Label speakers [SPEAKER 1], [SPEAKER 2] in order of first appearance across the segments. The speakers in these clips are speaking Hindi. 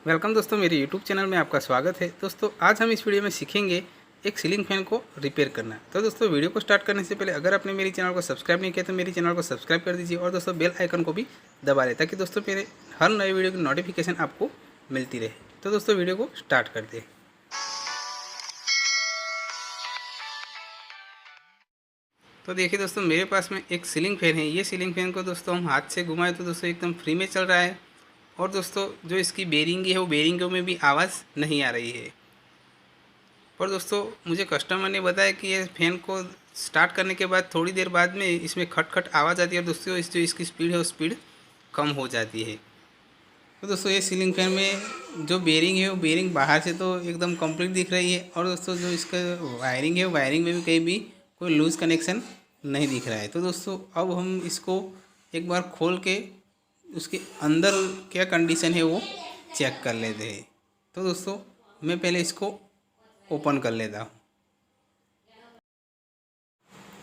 [SPEAKER 1] वेलकम दोस्तों, मेरे यूट्यूब चैनल में आपका स्वागत है। दोस्तों आज हम इस वीडियो में सीखेंगे एक सीलिंग फैन को रिपेयर करना। तो दोस्तों वीडियो को स्टार्ट करने से पहले अगर आपने मेरे चैनल को सब्सक्राइब नहीं किया तो मेरे चैनल को सब्सक्राइब कर दीजिए और दोस्तों बेल आइकन को भी दबा लें ताकि दोस्तों मेरे हर नए वीडियो की नोटिफिकेशन आपको मिलती रहे। तो दोस्तों वीडियो को स्टार्ट करते हैं। तो देखिए दोस्तों, मेरे पास में एक सीलिंग फैन है। ये सीलिंग फैन को दोस्तों हम हाथ से घुमाएं तो दोस्तों एकदम फ्री में चल रहा है और दोस्तों जो इसकी बेरिंग है वो बेरिंगों में भी आवाज़ नहीं आ रही है। पर दोस्तों मुझे कस्टमर ने बताया कि ये फ़ैन को स्टार्ट करने के बाद थोड़ी देर बाद में इसमें खट खट आवाज़ आती है और दोस्तों जो इसकी स्पीड है वो स्पीड कम हो जाती है। तो दोस्तों ये सीलिंग फैन में जो बेरिंग है वो बेरिंग बाहर से तो एकदम कंप्लीट दिख रही है और दोस्तों जो इसका वायरिंग है वो वायरिंग में भी कहीं भी कोई लूज़ कनेक्शन नहीं दिख रहा है। तो दोस्तों अब हम इसको एक बार खोल के उसके अंदर क्या कंडीशन है वो चेक कर लेते हैं। तो दोस्तों मैं पहले इसको ओपन कर लेता हूँ।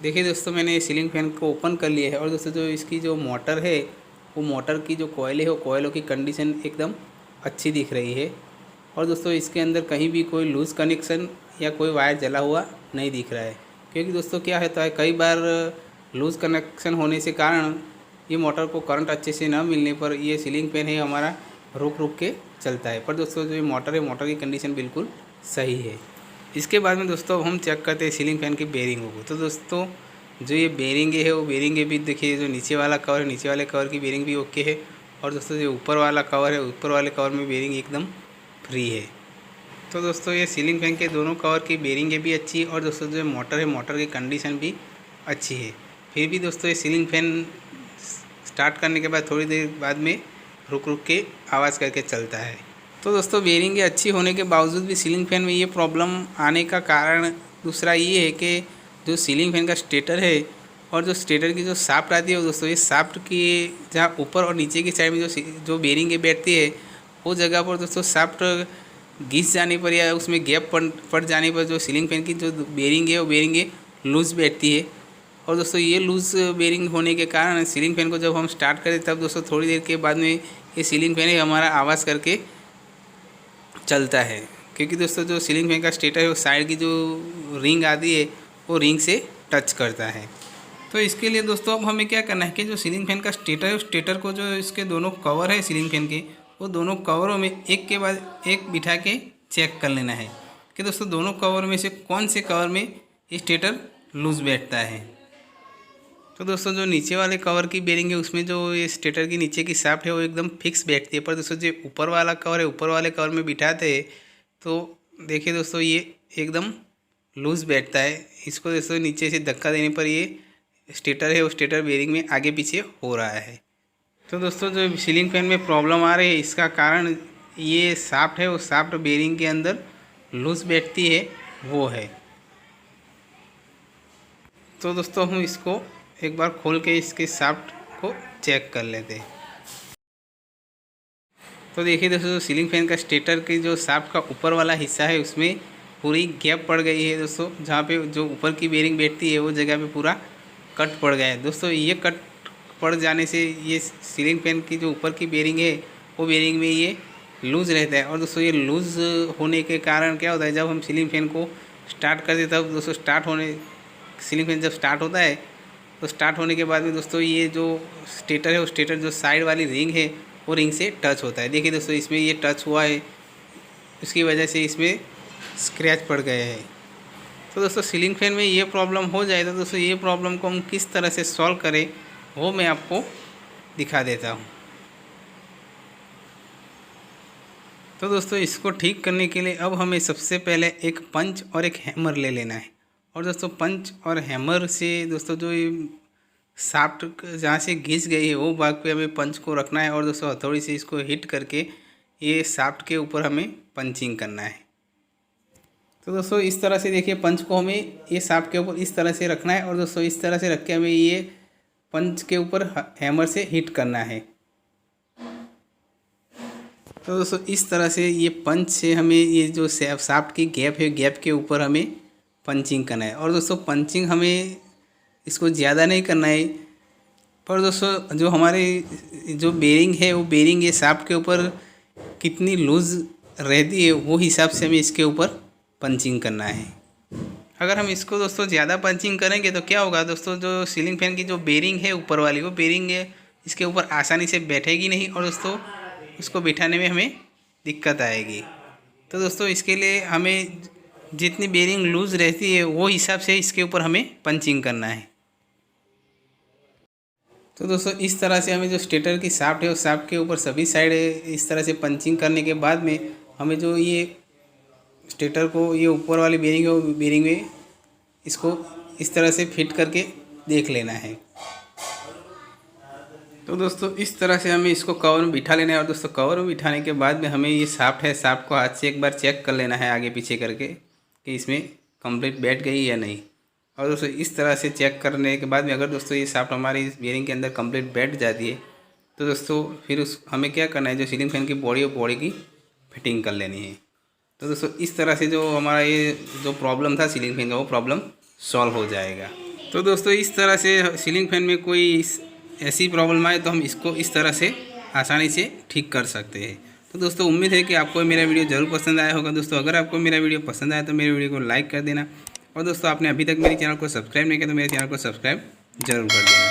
[SPEAKER 1] देखिए दोस्तों, मैंने सीलिंग फैन को ओपन कर लिया है और दोस्तों जो इसकी जो मोटर है वो मोटर की जो कॉइल है वो कॉइलों की कंडीशन एकदम अच्छी दिख रही है और दोस्तों इसके अंदर कहीं भी कोई लूज़ कनेक्शन या कोई वायर जला हुआ नहीं दिख रहा है। क्योंकि दोस्तों क्या होता है, कई बार लूज़ कनेक्शन होने से कारण ये मोटर को करंट अच्छे से ना मिलने पर ये सीलिंग फैन है हमारा रुक रुक के चलता है। पर दोस्तों जो ये मोटर है मोटर की कंडीशन बिल्कुल सही है। इसके बाद में दोस्तों हम चेक करते हैं सीलिंग फैन की बेरिंगों को। तो दोस्तों जो ये बेरिंगे है वो बेरिंगे भी देखिए, जो नीचे वाला कवर है नीचे वाले कवर की बेरिंग भी ओके है और दोस्तों जो ऊपर वाला कवर है ऊपर वाले कवर में बेरिंग एकदम फ्री है। तो दोस्तों ये सीलिंग फैन के दोनों कवर की बेरिंगे भी अच्छी है और दोस्तों जो मोटर है मोटर की कंडीशन भी अच्छी है। फिर भी दोस्तों ये सीलिंग फैन स्टार्ट करने के बाद थोड़ी देर बाद में रुक रुक के आवाज़ करके चलता है। तो दोस्तों बेरिंगें अच्छी होने के बावजूद भी सीलिंग फैन में ये प्रॉब्लम आने का कारण दूसरा ये है कि जो सीलिंग फैन का स्टेटर है और जो स्टेटर की जो शाफ्ट आती है दोस्तों, ये शाफ्ट की जहाँ ऊपर और नीचे की साइड में जो बेरिंगें बैठती है वो जगह पर दोस्तों शाफ्ट घिस जाने पर या उसमें गैप पड़ जाने पर जो सीलिंग फैन की जो बेरिंग है वो बेरिंगें लूज़ बैठती है और दोस्तों ये लूज़ बेरिंग होने के कारण सीलिंग फैन को जब हम स्टार्ट करें तब दोस्तों थोड़ी देर के बाद में ये सीलिंग फैन है हमारा आवाज़ करके चलता है। क्योंकि दोस्तों जो सीलिंग फैन का स्टेटर है वो साइड की जो रिंग आती है वो रिंग से टच करता है। तो इसके लिए दोस्तों अब हमें क्या करना है कि जो सीलिंग फैन का स्टेटर है उस स्टेटर को जो इसके दोनों कवर है सीलिंग फैन के वो दोनों कवरों में एक के बाद एक बिठा के चेक कर लेना है कि दोस्तों दोनों कवर में से कौन से कवर में स्टेटर लूज़ बैठता है। तो दोस्तों जो नीचे वाले कवर की बेरिंग है उसमें जो ये स्टेटर की नीचे की शाफ्ट है वो एकदम फिक्स बैठती है। पर दोस्तों जो ऊपर वाला कवर है ऊपर वाले कवर में बिठाते हैं तो देखिए दोस्तों ये एकदम लूज़ बैठता है। इसको दोस्तों नीचे से धक्का देने पर ये स्टेटर है वो स्टेटर बेरिंग में आगे पीछे हो रहा है। तो दोस्तों जो सीलिंग फैन में प्रॉब्लम आ रही है इसका कारण ये शाफ्ट है वो शाफ्ट बेरिंग के अंदर लूज़ बैठती है वो है। तो दोस्तों हम इसको एक बार खोल के इसके शाफ्ट को चेक कर लेते हैं। तो देखिए दोस्तों सीलिंग फैन का स्टेटर की जो शाफ्ट का ऊपर वाला हिस्सा है उसमें पूरी गैप पड़ गई है दोस्तों। जहाँ पे जो ऊपर की बेरिंग बैठती है वो जगह पे पूरा कट पड़ गया है दोस्तों। ये कट पड़ जाने से ये सीलिंग फैन की जो ऊपर की बेरिंग है वो बेरिंग में ये लूज़ रहता है और दोस्तों ये लूज़ होने के कारण क्या होता है, जब हम सीलिंग फैन को स्टार्ट करते तब दोस्तों सीलिंग फैन जब स्टार्ट होता है तो स्टार्ट होने के बाद में दोस्तों ये जो स्टेटर है वो स्टेटर जो साइड वाली रिंग है वो रिंग से टच होता है। देखिए दोस्तों इसमें ये टच हुआ है, उसकी वजह से इसमें स्क्रैच पड़ गए हैं। तो दोस्तों सीलिंग फैन में ये प्रॉब्लम हो जाए तो दोस्तों ये प्रॉब्लम को हम किस तरह से सॉल्व करें वो मैं आपको दिखा देता हूँ। तो दोस्तों इसको ठीक करने के लिए अब हमें सबसे पहले एक पंच और एक हैमर ले लेना है और दोस्तों पंच और हैमर से दोस्तों जो ये शाफ्ट जहाँ से घिस गई है वो भाग पे हमें पंच को रखना है और दोस्तों हथौड़ी से इसको हिट करके ये शाफ्ट के ऊपर हमें पंचिंग करना है। तो दोस्तों इस तरह से देखिए पंच को हमें ये शाफ्ट के ऊपर इस तरह से रखना है और दोस्तों इस तरह से रख के हमें ये पंच के ऊपर हैमर से हिट करना है। तो दोस्तों इस तरह से ये पंच से हमें ये जो शाफ्ट की गैप है गैप के ऊपर हमें पंचिंग करना है और दोस्तों पंचिंग हमें इसको ज़्यादा नहीं करना है। पर दोस्तों जो हमारे जो बेरिंग है वो बेरिंग ये शाफ्ट के ऊपर कितनी लूज़ रहती है वो हिसाब से हमें इसके ऊपर पंचिंग करना है। अगर हम इसको दोस्तों ज़्यादा पंचिंग करेंगे तो क्या होगा दोस्तों, जो सीलिंग फैन की जो बेरिंग है ऊपर वाली, वो बेरिंग है इसके ऊपर आसानी से बैठेगी नहीं और दोस्तों उसको बिठाने में हमें दिक्कत आएगी। तो दोस्तों इसके लिए हमें जितनी बेरिंग लूज़ रहती है वो हिसाब से इसके ऊपर हमें पंचिंग करना है। तो दोस्तों इस तरह से हमें जो स्टेटर की शाफ्ट है उस शाफ्ट के ऊपर सभी साइड इस तरह से पंचिंग करने के बाद में हमें जो ये स्टेटर को ये ऊपर वाली बेरिंग है वो बेरिंग में इसको इस तरह से फिट करके देख लेना है। तो दोस्तों इस तरह से हमें इसको कवर में बिठा लेना है और दोस्तों कवर में बिठाने के बाद में हमें ये शाफ्ट है, शाफ्ट को हाथ से एक बार चेक कर लेना है आगे पीछे करके कि इसमें कंप्लीट बैठ गई या नहीं। और दोस्तों इस तरह से चेक करने के बाद में अगर दोस्तों ये शाफ्ट हमारी इस बेरिंग के अंदर कंप्लीट बैठ जाती है तो दोस्तों फिर हमें क्या करना है, जो सीलिंग फैन की बॉडी और बॉडी की फिटिंग कर लेनी है। तो दोस्तों इस तरह से जो हमारा ये जो प्रॉब्लम था सीलिंग फैन का वो प्रॉब्लम सॉल्व हो जाएगा। तो दोस्तों इस तरह से सीलिंग फैन में कोई ऐसी प्रॉब्लम आए तो हम इसको इस तरह से आसानी से ठीक कर सकते हैं। तो दोस्तों उम्मीद है कि आपको मेरा वीडियो ज़रूर पसंद आया होगा। दोस्तों अगर आपको मेरा वीडियो पसंद आया तो मेरे वीडियो को लाइक कर देना और दोस्तों आपने अभी तक मेरे चैनल को सब्सक्राइब नहीं किया तो मेरे चैनल को सब्सक्राइब जरूर कर देना।